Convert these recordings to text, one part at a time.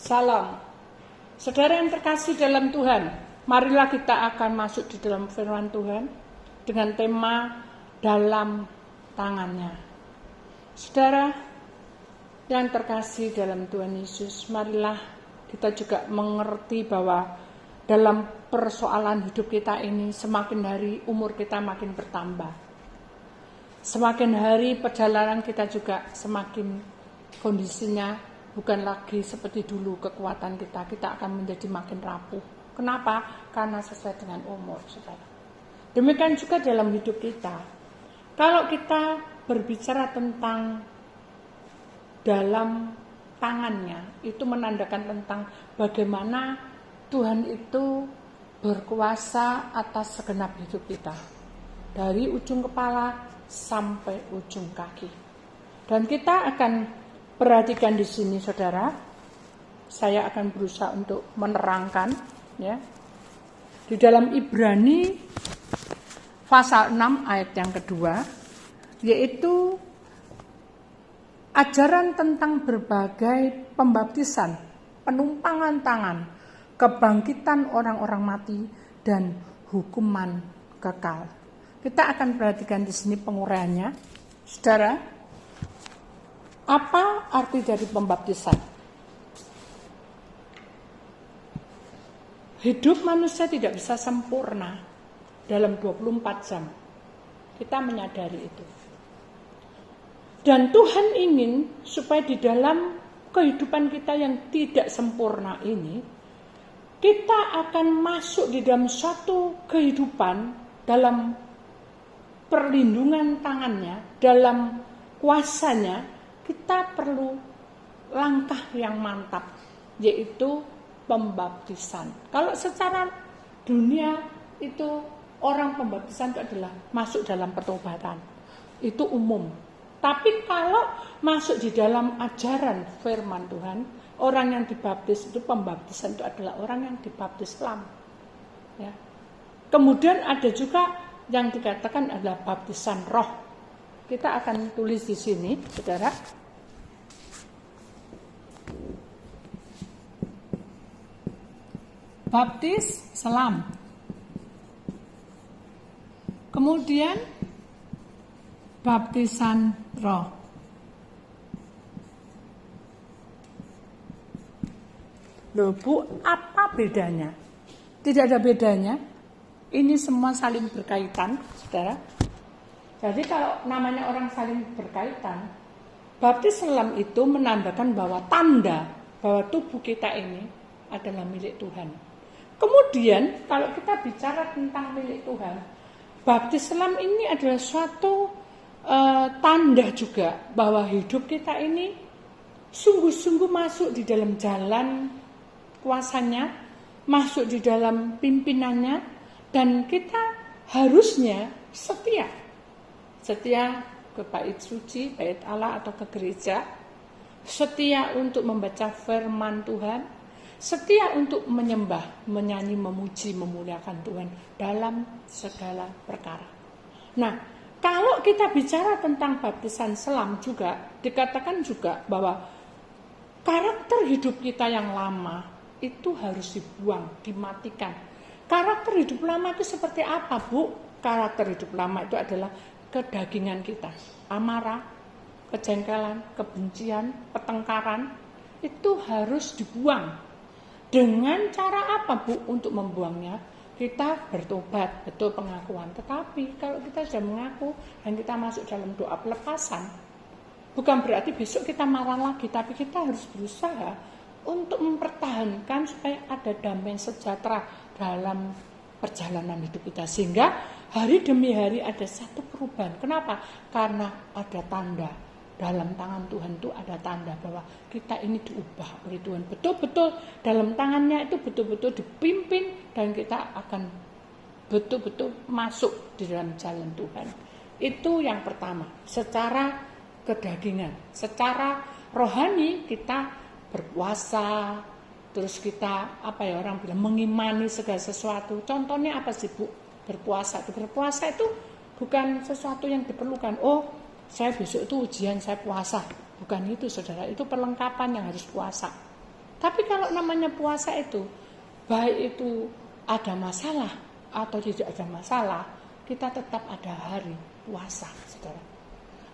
Salam. Saudara yang terkasih dalam Tuhan, marilah kita akan masuk di dalam firman Tuhan dengan tema dalam tangannya. Saudara yang terkasih dalam Tuhan Yesus, marilah kita juga mengerti bahwa dalam persoalan hidup kita ini semakin hari umur kita makin bertambah. Semakin hari perjalanan kita juga semakin kondisinya bukan lagi seperti dulu kekuatan kita akan menjadi makin rapuh. Kenapa? Karena sesuai dengan umur, saudara. Demikian juga dalam hidup kita. Kalau kita berbicara tentang dalam tangannya, itu menandakan tentang bagaimana Tuhan itu berkuasa atas segenap hidup kita. Dari ujung kepala sampai ujung kaki. Dan kita akan perhatikan di sini, saudara. Saya akan berusaha untuk menerangkan, ya. Di dalam Ibrani pasal 6 ayat yang kedua, yaitu ajaran tentang berbagai pembaptisan, penumpangan tangan, kebangkitan orang-orang mati, dan hukuman kekal. Kita akan perhatikan di sini penguraiannya, saudara. Apa arti dari pembaptisan? Hidup manusia tidak bisa sempurna dalam 24 jam. Kita menyadari itu. Dan Tuhan ingin supaya di dalam kehidupan kita yang tidak sempurna ini, kita akan masuk di dalam suatu kehidupan dalam perlindungan tangannya, dalam kuasanya. Kita perlu langkah yang mantap, yaitu pembaptisan. Kalau secara dunia itu orang pembaptisan itu adalah masuk dalam pertobatan. Itu umum. Tapi kalau masuk di dalam ajaran firman Tuhan, orang yang dibaptis itu pembaptisan itu adalah orang yang dibaptis Islam. Ya. Kemudian ada juga yang dikatakan adalah baptisan roh. Kita akan tulis di sini, saudara. Baptis selam. Kemudian baptisan roh. Loh Bu, apa bedanya? Tidak ada bedanya. Ini semua saling berkaitan, saudara. Jadi kalau namanya orang saling berkaitan, baptis selam itu menandakan bahwa tanda bahwa tubuh kita ini adalah milik Tuhan. Kemudian kalau kita bicara tentang milik Tuhan, baptis selam ini adalah suatu tanda juga bahwa hidup kita ini sungguh-sungguh masuk di dalam jalan kuasanya, masuk di dalam pimpinannya, dan kita harusnya setia ke bait suci, bait Allah atau ke gereja, setia untuk membaca firman Tuhan, setia untuk menyembah, menyanyi, memuji, memuliakan Tuhan dalam segala perkara. Nah, kalau kita bicara tentang baptisan selam juga, dikatakan juga bahwa karakter hidup kita yang lama itu harus dibuang, dimatikan. Karakter hidup lama itu seperti apa, Bu? Karakter hidup lama itu adalah kedagingan kita, amarah, kejengkelan, kebencian, pertengkaran, itu harus dibuang. Dengan cara apa, Bu, untuk membuangnya? Kita bertobat, betul pengakuan. Tetapi kalau kita sudah mengaku dan kita masuk dalam doa pelepasan, bukan berarti besok kita marah lagi, tapi kita harus berusaha untuk mempertahankan supaya ada damai sejahtera dalam perjalanan hidup kita, sehingga hari demi hari ada satu perubahan. Kenapa? Karena ada tanda dalam tangan Tuhan, itu ada tanda bahwa kita ini diubah oleh Tuhan. Betul-betul dalam tangannya itu betul-betul dipimpin dan kita akan betul-betul masuk di dalam jalan Tuhan. Itu yang pertama, secara kedagingan. Secara rohani kita berpuasa, terus kita orang bilang mengimani segala sesuatu. Contohnya apa sih, Bu? Berpuasa itu bukan sesuatu yang diperlukan. Oh, saya besok itu ujian, saya puasa. Bukan itu, saudara. Itu perlengkapan yang harus puasa. Tapi kalau namanya puasa itu, baik itu ada masalah atau tidak ada masalah, kita tetap ada hari puasa, saudara.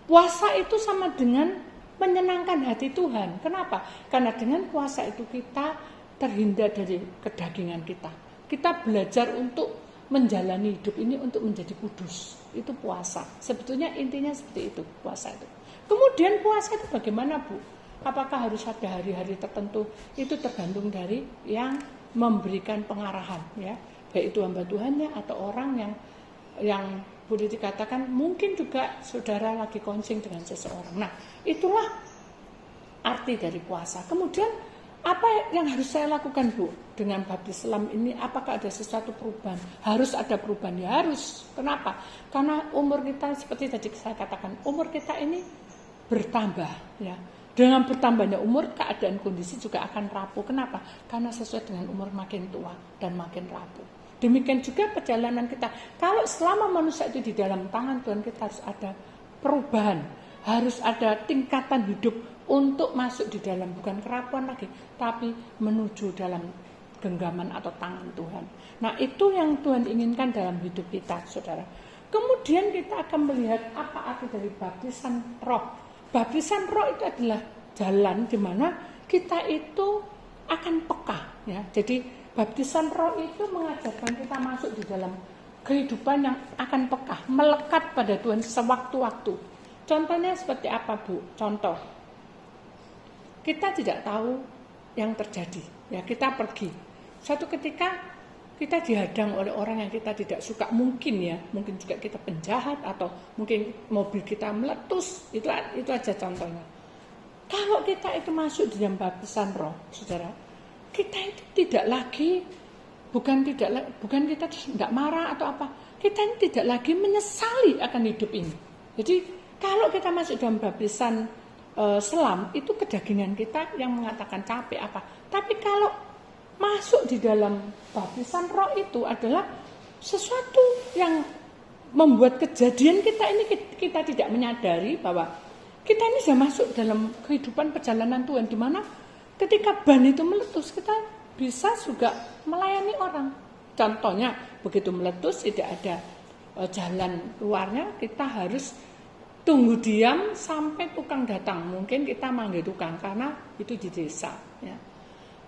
Puasa itu sama dengan menyenangkan hati Tuhan. Kenapa? Karena dengan puasa itu kita terhindar dari kedagingan kita. Kita belajar untuk menjalani hidup ini untuk menjadi kudus. Itu puasa. Sebetulnya intinya seperti itu, puasa itu. Kemudian puasa itu bagaimana, Bu? Apakah harus ada hari-hari tertentu? Itu tergantung dari yang memberikan pengarahan, ya. Baik itu hamba Tuhannya atau orang yang boleh dikatakan mungkin juga saudara lagi konsing dengan seseorang. Nah, itulah arti dari puasa. Kemudian apa yang harus saya lakukan, Bu? Dengan baptis Islam ini apakah ada sesuatu perubahan? Harus ada perubahan, ya harus. Kenapa? Karena umur kita seperti tadi saya katakan, umur kita ini bertambah, ya. Dengan bertambahnya umur, keadaan kondisi juga akan rapuh. Kenapa? Karena sesuai dengan umur makin tua dan makin rapuh. Demikian juga perjalanan kita. Kalau selama manusia itu di dalam tangan Tuhan, kita harus ada perubahan. Harus ada tingkatan hidup untuk masuk di dalam, bukan kerapuan lagi, tapi menuju dalam genggaman atau tangan Tuhan. Nah, itu yang Tuhan inginkan dalam hidup kita, saudara. Kemudian kita akan melihat apa arti dari baptisan roh. Baptisan roh itu adalah jalan di mana kita itu akan peka, ya. Jadi baptisan roh itu mengajarkan kita masuk di dalam kehidupan yang akan peka, melekat pada Tuhan sewaktu-waktu. Contohnya seperti apa, Bu? Contoh, kita tidak tahu yang terjadi, ya, kita pergi. Suatu ketika kita dihadang oleh orang yang kita tidak suka, mungkin juga kita penjahat atau mungkin mobil kita meletus, itu aja contohnya. Kalau kita itu masuk di dalam baptisan roh, saudara, kita itu tidak lagi, bukan kita tidak marah atau apa, kita ini tidak lagi menyesali akan hidup ini. Jadi kalau kita masuk dalam baptisan selam, itu kedagingan kita yang mengatakan capek apa. Tapi kalau masuk di dalam baptisan roh itu adalah sesuatu yang membuat kejadian kita ini kita tidak menyadari bahwa kita ini sudah masuk dalam kehidupan perjalanan Tuhan, di mana ketika ban itu meletus, kita bisa juga melayani orang. Contohnya, begitu meletus tidak ada jalan luarnya, kita harus tunggu diam sampai tukang datang. Mungkin kita manggil tukang karena itu di desa, ya.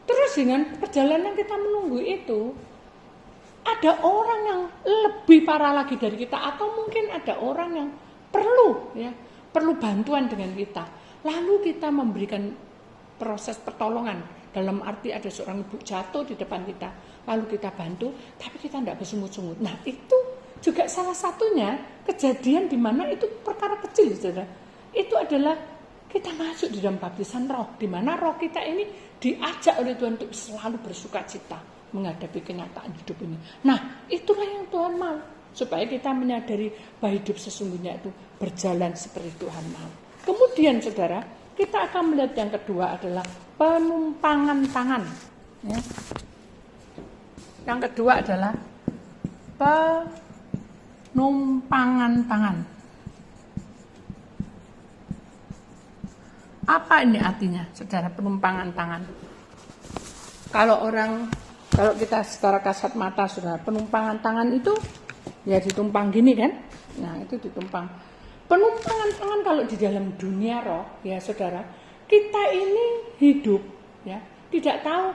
Terus dengan perjalanan kita menunggu itu, ada orang yang lebih parah lagi dari kita, atau mungkin ada orang yang perlu bantuan dengan kita. Lalu kita memberikan proses pertolongan, dalam arti ada seorang ibu jatuh di depan kita, lalu kita bantu, tapi kita tidak bersungut-sungut. Nah, itu juga salah satunya kejadian di mana itu perkara kecil, saudara. Itu adalah kita masuk di dalam baptisan roh, di mana roh kita ini diajak oleh Tuhan untuk selalu bersuka cita menghadapi kenyataan hidup ini. Nah, itulah yang Tuhan mau, supaya kita menyadari bahwa hidup sesungguhnya itu berjalan seperti Tuhan mau. Kemudian, saudara, kita akan melihat yang kedua adalah penumpangan tangan. Ya. Yang kedua adalah penumpangan tangan. Apa ini artinya, saudara, penumpangan tangan? Kalau kita secara kasat mata, saudara, penumpangan tangan itu ya ditumpang gini kan? Nah, itu ditumpang. Penumpangan tangan kalau di dalam dunia roh, ya saudara, kita ini hidup, ya, tidak tahu.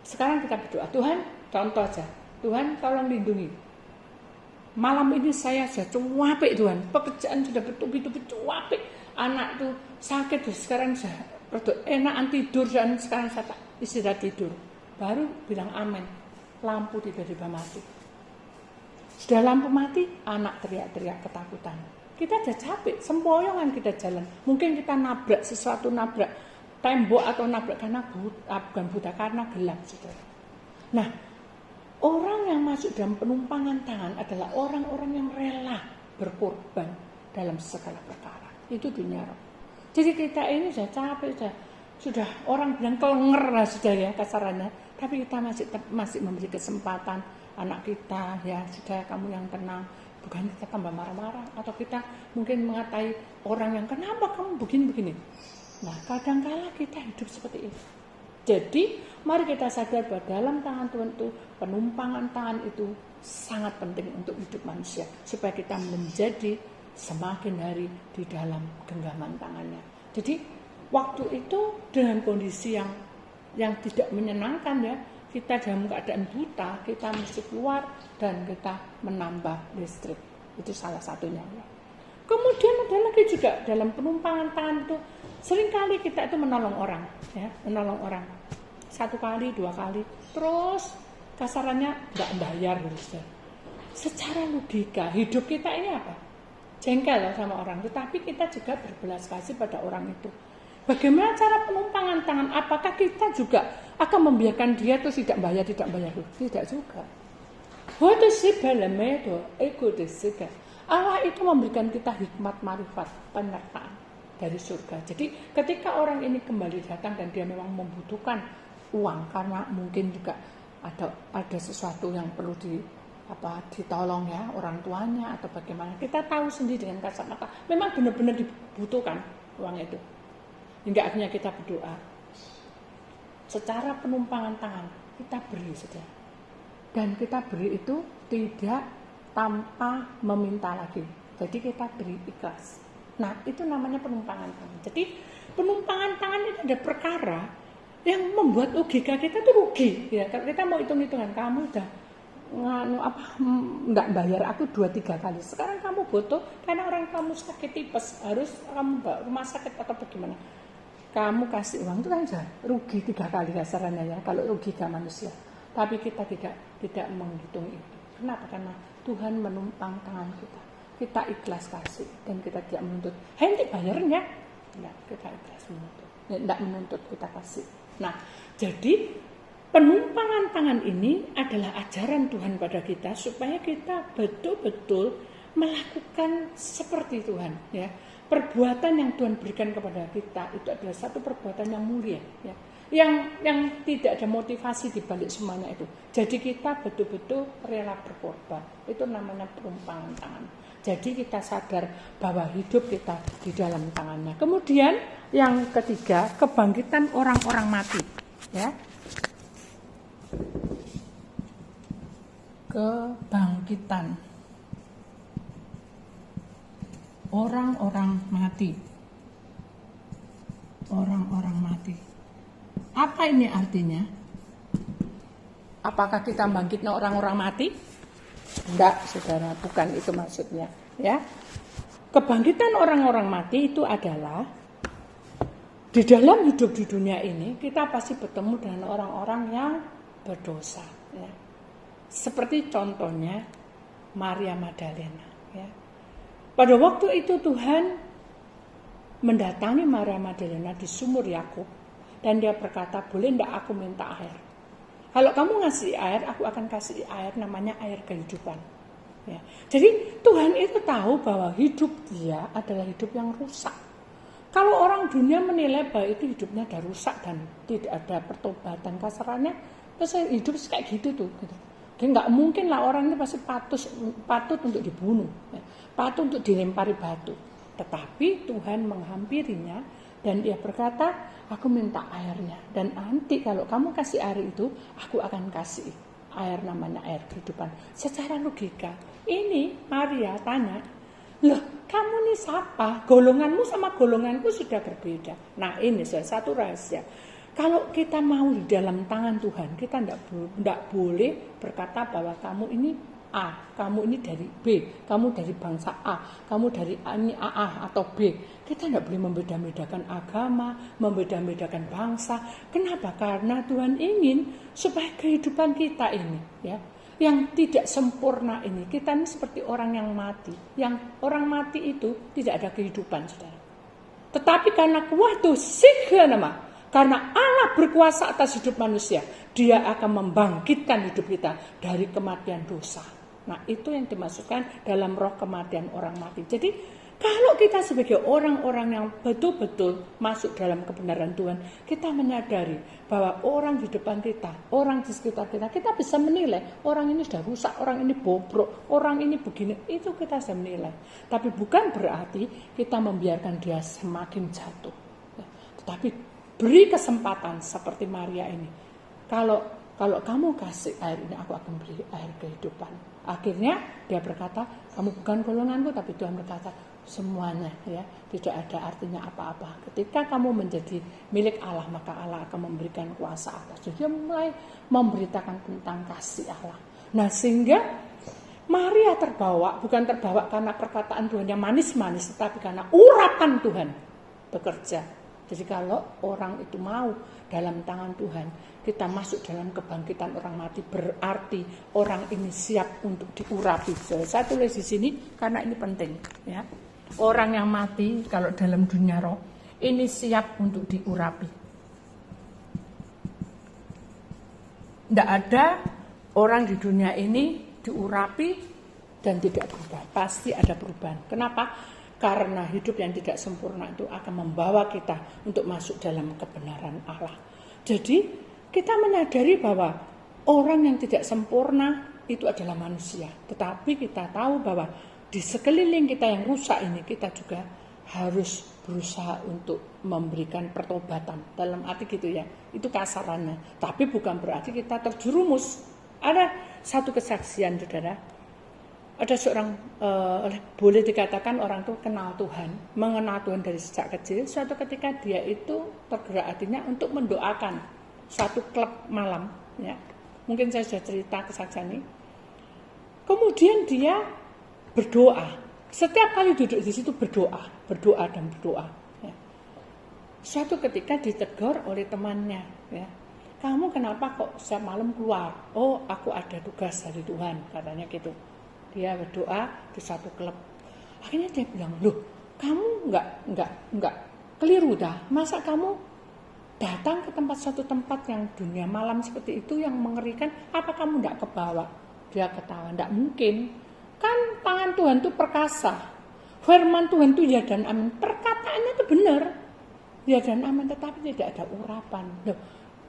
Sekarang kita berdoa, Tuhan, contoh aja, Tuhan tolong lindungi. Malam ini saya sudah cuapik, Tuhan, pekerjaan sudah bertubi-tubi cuapik, anak tuh sakit, sekarang saya enakan tidur dan sekarang saya tak istirahat tidur. Baru bilang amin, lampu tiba-tiba mati. Sudah lampu mati, anak teriak-teriak ketakutan. Kita sudah capek, sempoyongan kita jalan. Mungkin kita nabrak sesuatu, nabrak tembok atau nabrak karena bukan buta, karena gelap, saudara. Nah, orang yang masuk dalam penumpangan tangan adalah orang-orang yang rela berkorban dalam segala perkara. Itu dunia roh. Jadi kita ini sudah capek, sudah orang bilang kelenger lah sudah, ya, kasarannya. Tapi kita masih memberi kesempatan anak kita, ya sudah, kamu yang tenang. Bukan kita tambah marah-marah, atau kita mungkin mengatai orang yang kenapa kamu begini-begini. Nah, kadang-kala kita hidup seperti itu. Jadi mari kita sadar bahwa dalam tangan Tuhan itu, penumpangan tangan itu sangat penting untuk hidup manusia. Supaya kita menjadi semakin hari di dalam genggaman tangannya. Jadi waktu itu dengan kondisi yang tidak menyenangkan ya, kita dalam keadaan buta, kita mesti keluar dan kita menambah listrik. Itu salah satunya ya. Kemudian ada lagi juga dalam penumpangan tangan itu, seringkali kita itu menolong orang, ya, menolong orang. 1 kali, 2 kali, terus kasarannya nggak bayar, gitu. Secara logika hidup kita ini apa? Jengkel loh sama orang, tetapi kita juga berbelas kasih pada orang itu. Bagaimana cara penumpangan tangan? Apakah kita juga akan membiarkan dia terus tidak bayar? Tidak juga. Waktu si belemedo, ego desega. Allah itu memberikan kita hikmat marifat, penyertaan dari surga. Jadi ketika orang ini kembali datang dan dia memang membutuhkan uang karena mungkin juga ada sesuatu yang perlu ditolong ya, orang tuanya atau bagaimana. Kita tahu sendiri dengan kasat mata, memang benar-benar dibutuhkan uang itu. Hingga akhirnya kita berdoa. Secara penumpangan tangan kita beri saja. Dan kita beri itu tidak tanpa meminta lagi. Jadi kita beri ikhlas. Nah, itu namanya penumpangan tangan. Jadi penumpangan tangan itu ada perkara yang membuat logika kita tuh rugi. Ya, kalau kita mau hitung-hitungan, kamu udah nggak bayar aku 2-3 kali. Sekarang kamu butuh karena orang kamu sakit tipes, harus kamu bawa rumah sakit atau bagaimana. Kamu kasih uang itu kan rugi 3 kali kasarannya ya, kalau logika manusia. Tapi kita tidak menghitung itu. Kenapa? Karena Tuhan menumpang tangan kita. Kita ikhlas kasih dan kita tidak menuntut. Nanti bayarnya. Tidak, kita ikhlas menuntut. Tidak menuntut, kita kasih. Nah, jadi penumpangan tangan ini adalah ajaran Tuhan pada kita supaya kita betul-betul melakukan seperti Tuhan. Ya, perbuatan yang Tuhan berikan kepada kita itu adalah satu perbuatan yang mulia. Ya. Yang tidak ada motivasi di balik semuanya itu. Jadi kita betul-betul rela berkorban. Itu namanya penumpangan tangan. Jadi kita sadar bahwa hidup kita di dalam tangannya. Kemudian yang ketiga, kebangkitan orang-orang mati. Ya. Kebangkitan orang-orang mati. Orang-orang mati. Apa ini artinya? Apakah kita bangkitnya orang-orang mati? Enggak, saudara, bukan itu maksudnya. Ya, kebangkitan orang-orang mati itu adalah di dalam hidup di dunia ini kita pasti bertemu dengan orang-orang yang berdosa. Ya. Seperti contohnya Maria Magdalena. Ya. Pada waktu itu Tuhan mendatangi Maria Magdalena di sumur Yakub. Dan dia berkata, boleh enggak aku minta air? Kalau kamu ngasih air, aku akan kasih air namanya air kehidupan. Ya. Jadi Tuhan itu tahu bahwa hidup dia adalah hidup yang rusak. Kalau orang dunia menilai bahwa itu hidupnya sudah rusak dan tidak ada pertobatan kasarannya, terus hidup kayak gitu tuh. Gitu. Jadi nggak mungkin lah orang ini pasti patut untuk dibunuh, ya. Patut untuk dilempari batu. Tetapi Tuhan menghampirinya dan dia berkata, aku minta airnya. Dan nanti kalau kamu kasih air itu, aku akan kasih air namanya air kehidupan. Secara logika, ini Maria tanya, loh kamu nih siapa? Golonganmu sama golonganku sudah berbeda. Nah ini salah satu rahasia. Kalau kita mau di dalam tangan Tuhan, kita tidak boleh berkata bahwa kamu ini A, kamu ini dari B, kamu dari bangsa A, kamu dari ini AA atau B. Kita tidak boleh membeda-bedakan agama, membeda-bedakan bangsa. Kenapa? Karena Tuhan ingin supaya kehidupan kita ini, ya, yang tidak sempurna ini, kita ini seperti orang yang mati. Yang orang mati itu tidak ada kehidupan, saudara. Tetapi karena kuwatu nama, karena Allah berkuasa atas hidup manusia, Dia akan membangkitkan hidup kita dari kematian dosa. Nah, itu yang dimasukkan dalam roh kematian orang mati. Jadi, kalau kita sebagai orang-orang yang betul-betul masuk dalam kebenaran Tuhan, kita menyadari bahwa orang di depan kita, orang di sekitar kita, kita bisa menilai orang ini sudah rusak, orang ini bobrok, orang ini begini, itu kita bisa menilai. Tapi bukan berarti kita membiarkan dia semakin jatuh. Tetapi beri kesempatan seperti Maria ini. Kalau kamu kasih air ini, aku akan beri air kehidupan. Akhirnya dia berkata, kamu bukan golonganku, tapi Tuhan berkata, semuanya ya, tidak ada artinya apa-apa. Ketika kamu menjadi milik Allah, maka Allah akan memberikan kuasa atas. Jadi dia mulai memberitakan tentang kasih Allah. Nah, sehingga Maria terbawa, bukan terbawa karena perkataan Tuhan yang manis-manis, tetapi karena urapan Tuhan bekerja. Jadi kalau orang itu mau dalam tangan Tuhan, kita masuk dalam kebangkitan orang mati, berarti orang ini siap untuk diurapi. Saya tulis di sini karena ini penting, ya. Orang yang mati kalau dalam dunia roh ini siap untuk diurapi. Tidak ada orang di dunia ini diurapi dan tidak berubah. Pasti ada perubahan. Kenapa? Karena hidup yang tidak sempurna itu akan membawa kita untuk masuk dalam kebenaran Allah. Jadi kita menyadari bahwa orang yang tidak sempurna itu adalah manusia. Tetapi kita tahu bahwa di sekeliling kita yang rusak ini, kita juga harus berusaha untuk memberikan pertobatan. Dalam arti gitu ya, itu kasarannya. Tapi bukan berarti kita terjerumus. Ada satu kesaksian, saudara. Ada seorang, boleh dikatakan orang itu kenal Tuhan, mengenal Tuhan dari sejak kecil. Suatu ketika dia itu tergerak hatinya untuk mendoakan satu klub malam. Ya. Mungkin saya sudah cerita kesaksian ini. Kemudian dia berdoa. Setiap kali duduk di situ berdoa dan berdoa. Ya. Suatu ketika ditegur oleh temannya. Ya. Kamu kenapa kok setiap malam keluar? Oh, aku ada tugas dari Tuhan, katanya gitu. Dia berdoa di satu klub. Akhirnya dia bilang, loh, kamu enggak keliru dah. Masa kamu datang ke suatu tempat yang dunia malam seperti itu yang mengerikan, apa kamu enggak kebawa? Dia ketawa, enggak mungkin. Kan tangan Tuhan itu perkasa. Firman Tuhan itu ya dan amin. Perkataannya itu benar. Ya dan amin, tetapi tidak ada urapan. Loh,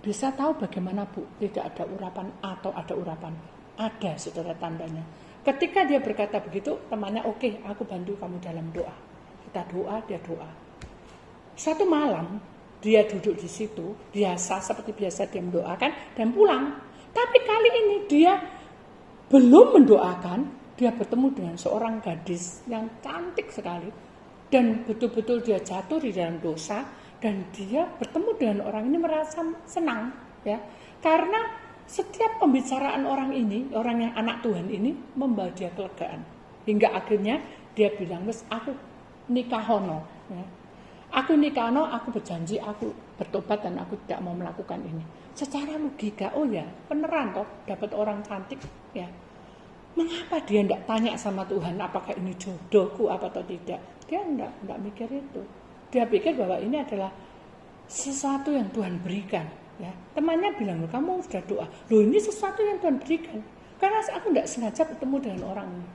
bisa tahu bagaimana Bu, tidak ada urapan atau ada urapan? Ada, saudara, tandanya. Ketika dia berkata begitu, temannya, oke, aku bantu kamu dalam doa. Kita doa, dia doa. Satu malam, dia duduk di situ, seperti biasa dia mendoakan, dan pulang. Tapi kali ini dia belum mendoakan, dia bertemu dengan seorang gadis yang cantik sekali. Dan betul-betul dia jatuh di dalam dosa, dan dia bertemu dengan orang ini merasa senang. Ya, karena setiap pembicaraan orang ini, orang yang anak Tuhan ini, membawa dia kelegaan. Hingga akhirnya dia bilang, wes aku nikahono. Ya. Aku nikahono, aku berjanji, aku bertobat dan aku tidak mau melakukan ini. Secara logika, oh ya, beneran toh, dapat orang cantik. Ya. Mengapa dia tidak tanya sama Tuhan, apakah ini jodohku apa atau tidak? Dia tidak mikir itu. Dia pikir bahwa ini adalah sesuatu yang Tuhan berikan. Ya, temannya bilang, kamu sudah doa. Loh, ini sesuatu yang Tuhan berikan. Karena aku tidak sengaja bertemu dengan orang ini.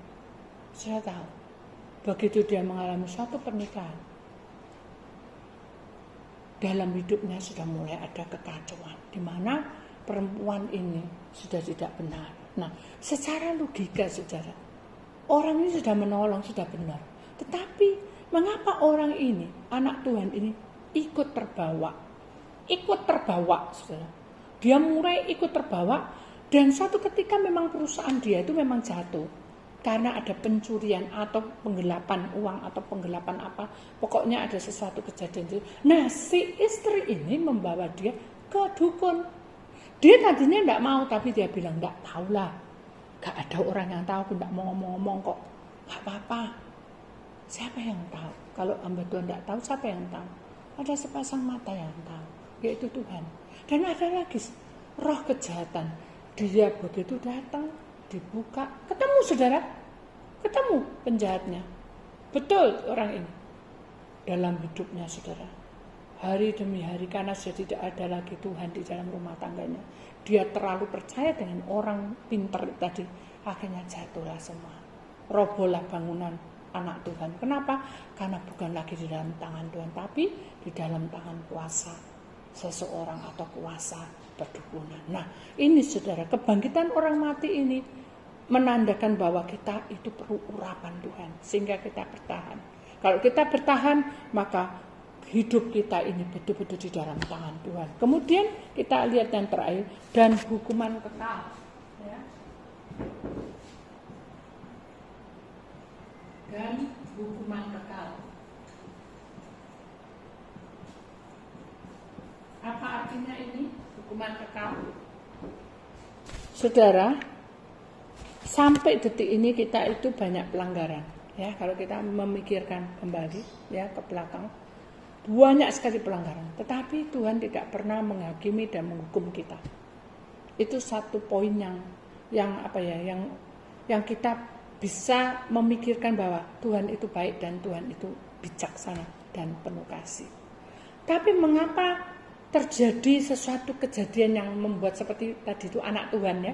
Saya tahu. Begitu dia mengalami suatu pernikahan, dalam hidupnya sudah mulai ada kekacauan. Di mana perempuan ini sudah tidak benar. Nah, secara logika, saudara, orang ini sudah menolong, sudah benar. Tetapi, mengapa orang ini, anak Tuhan ini, ikut terbawa, saudara. Dia mulai ikut terbawa, dan suatu ketika memang perusahaan dia itu memang jatuh karena ada pencurian atau penggelapan uang atau penggelapan apa, pokoknya ada sesuatu kejadian itu. Nah, si istri ini membawa dia ke dukun. Dia tadinya tidak mau, tapi dia bilang, tidak tahulah, gak ada orang yang tahu, aku tidak mau ngomong-ngomong kok, gak apa-apa. Siapa yang tahu? Kalau hamba Tuhan tidak tahu, siapa yang tahu? Ada sepasang mata yang tahu, yaitu Tuhan. Dan ada lagi roh kejahatan. Dia begitu datang, dibuka, ketemu, saudara, ketemu penjahatnya. Betul orang ini dalam hidupnya, saudara. Hari demi hari, karena sudah tidak ada lagi Tuhan di dalam rumah tangganya. Dia terlalu percaya dengan orang pintar tadi. Akhirnya jatuhlah semua. Robohlah bangunan anak Tuhan. Kenapa? Karena bukan lagi di dalam tangan Tuhan, tapi di dalam tangan kuasa seseorang atau kuasa perdukunan. Nah, ini saudara, kebangkitan orang mati ini menandakan bahwa kita itu perlu urapan Tuhan sehingga kita bertahan. Kalau kita bertahan, maka hidup kita ini betul-betul di dalam tangan Tuhan. Kemudian kita lihat yang terakhir, dan hukuman kekal. Ya. Dan hukuman kekal. Apa artinya ini hukuman kekal? Saudara, sampai detik ini kita itu banyak pelanggaran. Ya, kalau kita memikirkan kembali ya ke belakang, banyak sekali pelanggaran. Tetapi Tuhan tidak pernah menghakimi dan menghukum kita. Itu satu poin yang kita bisa memikirkan bahwa Tuhan itu baik dan Tuhan itu bijaksana dan penuh kasih. Tapi mengapa terjadi sesuatu kejadian yang membuat seperti tadi itu anak Tuhan ya?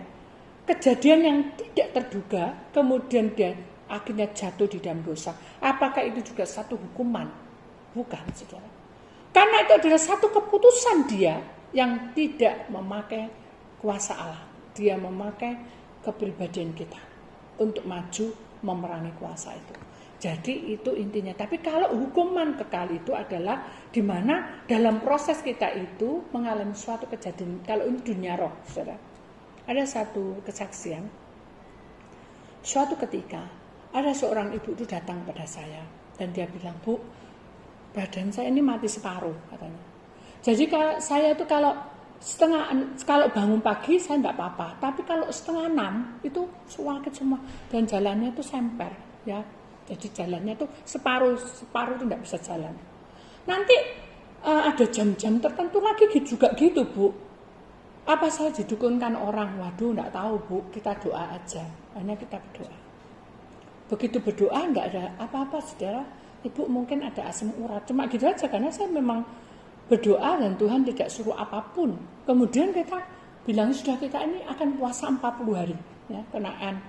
Kejadian yang tidak terduga, kemudian dia akhirnya jatuh di dalam dosa. Apakah itu juga satu hukuman? Bukan, saudara. Karena itu adalah satu keputusan dia yang tidak memakai kuasa Allah. Dia memakai kepribadian kita untuk maju memerangi kuasa itu. Jadi itu intinya. Tapi kalau hukuman kekal itu adalah di mana dalam proses kita itu mengalami suatu kejadian. Kalau ini dunia roh, saudara. Ada satu kesaksian. Suatu ketika ada seorang ibu itu datang pada saya dan dia bilang, "Bu, badan saya ini mati separuh," katanya. Jadi saya itu kalau bangun pagi saya enggak apa-apa, tapi kalau 5:30 itu sakit semua dan jalannya itu semper, ya. Jadi jalannya itu separuh itu enggak bisa jalan. Nanti ada jam-jam tertentu lagi juga gitu, Bu. Apa saya didukunkan orang? Waduh, enggak tahu, Bu. Kita doa aja. Hanya kita berdoa. Begitu berdoa enggak ada apa-apa, saudara. Ibu mungkin ada asam urat. Cuma gitu aja karena saya memang berdoa dan Tuhan tidak suruh apapun. Kemudian kita bilang sudah kita ini akan puasa 40 hari. Ya, kenaan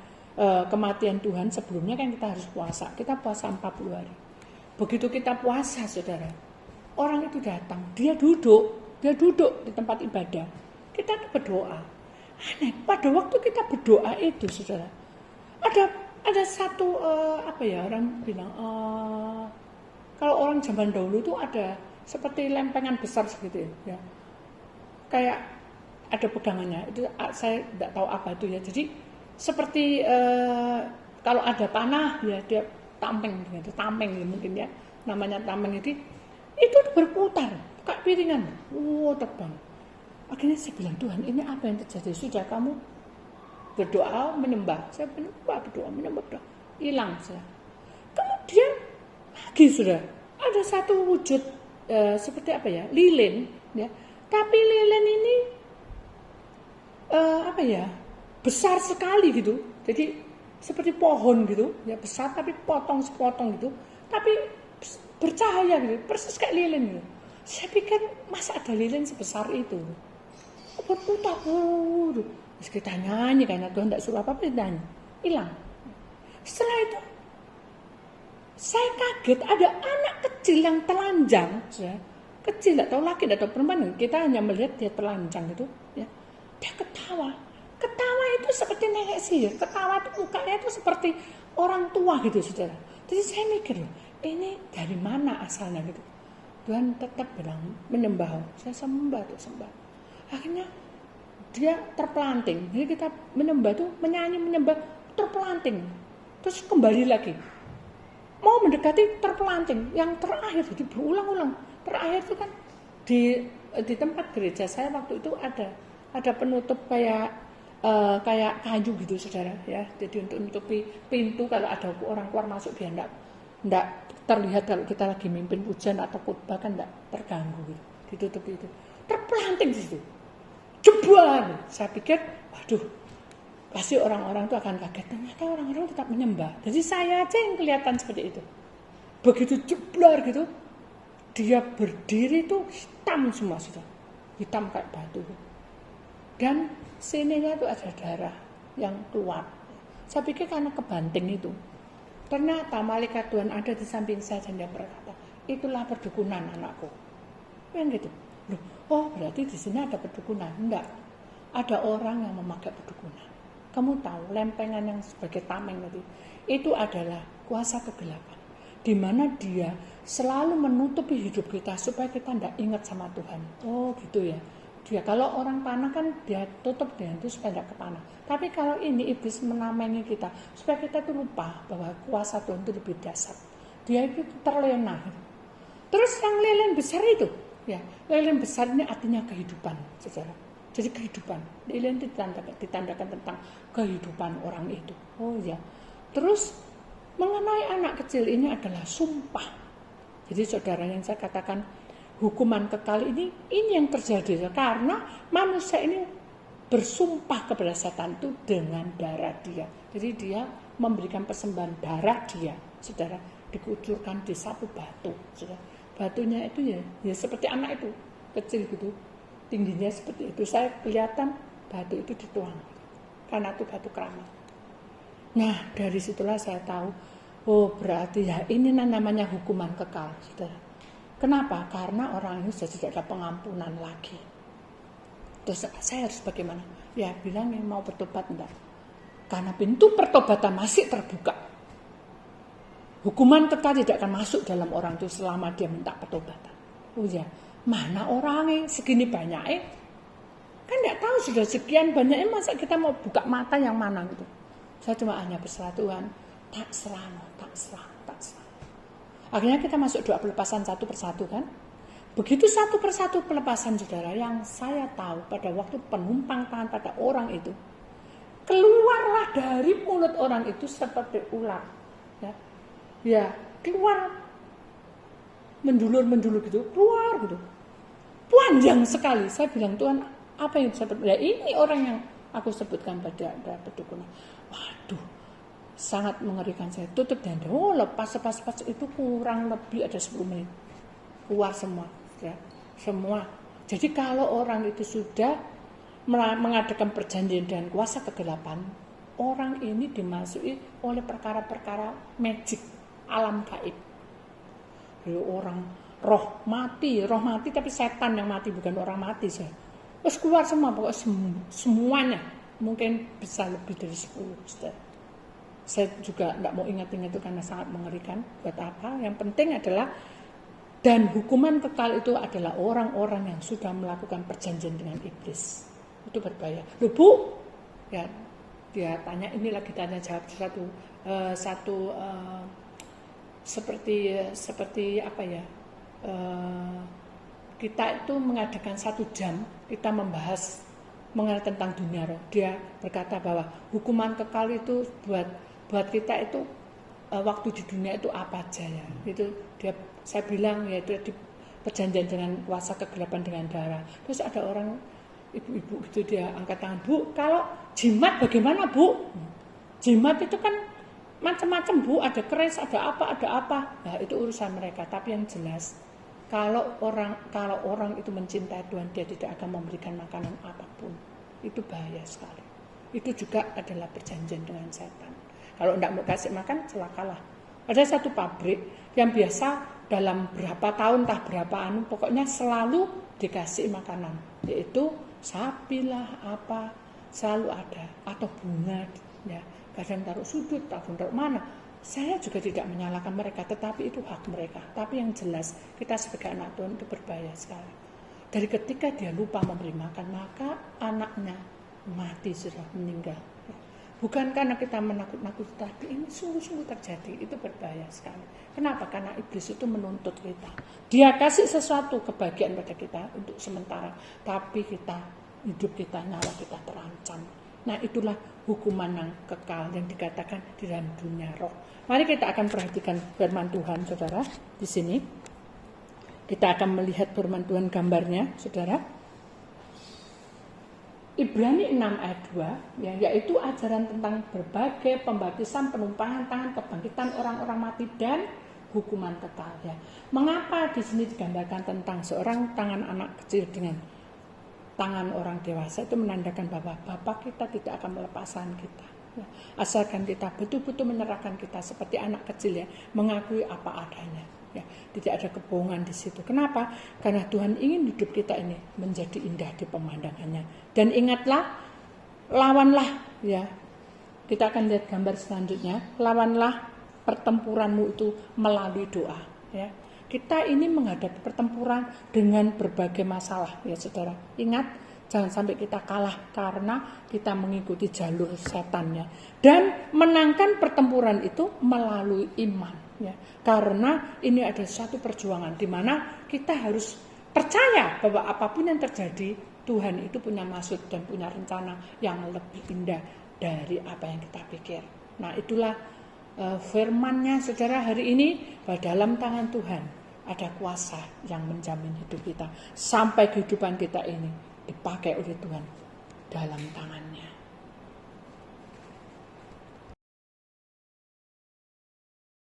kematian Tuhan sebelumnya kan kita harus puasa. Kita puasa 40 hari. Begitu kita puasa, saudara. Orang itu datang. Dia duduk di tempat ibadah. Kita berdoa. Aneh, pada waktu kita berdoa itu, saudara, ada satu orang bilang, kalau orang zaman dahulu itu ada seperti lempengan besar segitu ya, kayak ada pegangannya. Itu saya tidak tahu apa itu ya. Jadi seperti kalau ada panah ya dia tameng gitu, tameng ya, mungkin ya namanya tameng itu berputar, kayak piringan, terbang. Akhirnya saya bilang, Tuhan ini apa yang terjadi? Sudah kamu berdoa, menyembah. Saya berdoa, menyembah. Hilang sudah. Kemudian lagi sudah. Ada satu wujud seperti lilin. Ya. Tapi lilin ini besar sekali gitu. Jadi seperti pohon gitu. Ya, besar tapi sepotong gitu. Tapi bercahaya gitu. Persis kayak lilin gitu. Saya pikir masa ada lilin sebesar itu. Berputar, terus kita nyanyi karena Tuhan tidak suruh apa-apa, kita nyanyi, hilang. Setelah itu saya kaget ada anak kecil yang telanjang, ya. Kecil, tidak tahu laki, tidak tahu perempuan, kita hanya melihat dia telanjang gitu, ya. Dia ketawa itu seperti nenek sihir, ketawa itu mukanya itu seperti orang tua gitu, saudara. Jadi saya mikir, ini dari mana asalnya gitu. Tuhan tetap bilang menyembah, saya sembah. Akhirnya dia terpelanting. Jadi kita menyembah tuh menyembah terpelanting. Terus kembali lagi. Mau mendekati terpelanting. Yang terakhir jadi berulang-ulang. Terakhir itu kan di tempat gereja saya waktu itu ada penutup kayak kayu gitu, saudara ya. Jadi untuk menutupi pintu kalau ada orang keluar masuk biar enggak terlihat kalau kita lagi mimpin pujian atau khotbah kan enggak terganggu gitu. Ditutupi itu. Terpelanting di situ. Jebol. Saya pikir, waduh, pasti orang-orang itu akan kaget. Ternyata orang-orang tetap menyembah. Jadi saya aja yang kelihatan seperti itu. Begitu jeblar gitu, dia berdiri tuh hitam semua sudah, hitam kayak batu. Dan sininya tuh ada darah yang keluar. Saya pikir karena kebanting itu. Ternyata malaikat Tuhan ada di samping saya dan dia berkata, itulah perdukunan anakku. Kan gitu. Berarti di sini ada perdukunan. Enggak. Ada orang yang memakai perdukunan. Kamu tahu lempengan yang sebagai tameng tadi itu adalah kuasa kegelapan. di mana dia selalu menutupi hidup kita supaya kita tidak ingat sama Tuhan. Oh gitu ya. Dia kalau orang panah kan dia tutup dia itu supaya tidak kepanah. Tapi kalau ini iblis menamai kita supaya kita itu lupa bahwa kuasa Tuhan itu lebih dahsyat. Dia itu terlena. Terus yang lilin besar itu, ya lilin besar ini artinya kehidupan, saudara. Jadi kehidupan. Lilin itu ditandakan tentang kehidupan orang itu. Oh ya. Terus mengenai anak kecil ini adalah sumpah. Jadi saudara yang saya katakan hukuman kekal ini yang terjadi karena manusia ini bersumpah kepada setan itu dengan darah dia. Jadi dia memberikan persembahan darah dia, saudara, dikucurkan di satu batu, saudara. Batunya itu ya seperti anak itu kecil gitu, tingginya seperti itu. Saya kelihatan batu itu dituang karena itu batu keramat. Nah dari situlah saya tahu, oh berarti ya ini namanya hukuman kekal, saudara. Kenapa? Karena orang ini sudah tidak ada pengampunan lagi. Terus saya harus bagaimana? Ya bilang yang mau bertobat enggak. Karena pintu pertobatan masih terbuka. Hukuman kekal tidak akan masuk dalam orang itu selama dia minta pertobatan. Oh ya, mana orangnya segini banyaknya? Kan enggak tahu sudah sekian banyaknya, masa kita mau buka mata yang mana gitu. Saya cuma hanya berserah Tuhan, tak serah. Akhirnya kita masuk doa pelepasan satu persatu kan. Begitu satu persatu pelepasan saudara, yang saya tahu pada waktu penumpang tangan pada orang itu, keluarlah dari mulut orang itu seperti ular. Ya keluar menjulur gitu, keluar gitu. Panjang sekali. Saya bilang, Tuhan apa yang bisa berbeda? Ini orang yang aku sebutkan pada pedukunan. Waduh, sangat mengerikan. Saya tutup dan lepas itu kurang lebih ada 10 menit. Keluar semua. Ya, semua. Jadi kalau orang itu sudah mengadakan perjanjian dengan kuasa kegelapan, orang ini dimasuki oleh perkara-perkara magic, alam gaib. Jadi orang roh mati tapi setan yang mati, bukan orang mati saya. Terus keluar semua, pokoknya semuanya. Mungkin bisa lebih dari 10. Saya juga tidak mau ingat-ingat itu karena sangat mengerikan. Buat apa? Yang penting adalah, dan hukuman kekal itu adalah orang-orang yang sudah melakukan perjanjian dengan iblis. Itu berbahaya. Loh Bu, ya dia tanya, ini lagi tanya jawab satu seperti apa ya? Kita itu mengadakan 1 jam kita membahas mengenai tentang dunia roh. Dia berkata bahwa hukuman kekal itu buat kita itu waktu di dunia itu apa aja ya. Itu saya bilang ya itu di perjanjian dengan kuasa kegelapan dengan darah. Terus ada orang ibu-ibu gitu, dia angkat tangan, Bu, kalau jimat bagaimana Bu? Jimat itu kan macam-macam Bu, ada keris, ada apa. Nah itu urusan mereka. Tapi yang jelas kalau orang itu mencintai Tuhan, dia tidak akan memberikan makanan apapun. Itu bahaya sekali. Itu juga adalah perjanjian dengan setan. Kalau tidak mau kasih makan, celakalah. Ada satu pabrik yang biasa dalam berapa tahun, entah berapa pokoknya selalu dikasih makanan. Yaitu sapi lah, apa, selalu ada. Atau bunga, ya. Kadang taruh sudut, kadang taruh mana. Saya juga tidak menyalahkan mereka, tetapi itu hak mereka. Tapi yang jelas, kita sebagai anak Tuhan itu berbahaya sekali. Dari ketika dia lupa memberi makan, maka anaknya mati, sudah meninggal. Bukan karena kita menakut-nakuti, tapi ini sungguh-sungguh terjadi. Itu berbahaya sekali. Kenapa? Karena iblis itu menuntut kita. Dia kasih sesuatu kebahagiaan pada kita untuk sementara, tapi hidup kita, nyawa kita terancam. Nah itulah hukuman yang kekal yang dikatakan di dalam dunia roh. Mari kita akan perhatikan firman Tuhan, saudara. Di sini kita akan melihat firman Tuhan gambarnya, saudara. Ibrani 6 ayat 2, ya, yaitu ajaran tentang berbagai pembaptisan, penumpangan tangan, kebangkitan orang-orang mati, dan hukuman kekal. Ya. Mengapa di sini digambarkan tentang seorang tangan anak kecil dengan tangan orang dewasa? Itu menandakan bahwa Bapa kita tidak akan melepaskan kita. Ya. Asalkan kita betul-betul menyerahkan kita seperti anak kecil, ya, mengakui apa adanya. Ya, tidak ada kebohongan di situ. Kenapa? Karena Tuhan ingin hidup kita ini menjadi indah di pemandangannya. Dan ingatlah, lawanlah, ya. Kita akan lihat gambar selanjutnya. Lawanlah pertempuranmu itu melalui doa. Ya. Kita ini menghadapi pertempuran dengan berbagai masalah, ya saudara. Ingat, jangan sampai kita kalah karena kita mengikuti jalur setannya. Dan menangkan pertempuran itu melalui iman. Ya. Karena ini ada satu perjuangan di mana kita harus percaya bahwa apapun yang terjadi, Tuhan itu punya maksud dan punya rencana yang lebih indah dari apa yang kita pikir. Nah, itulah firman-Nya saudara hari ini, bahwa dalam tangan Tuhan ada kuasa yang menjamin hidup kita sampai kehidupan kita ini dipakai oleh Tuhan dalam tangannya.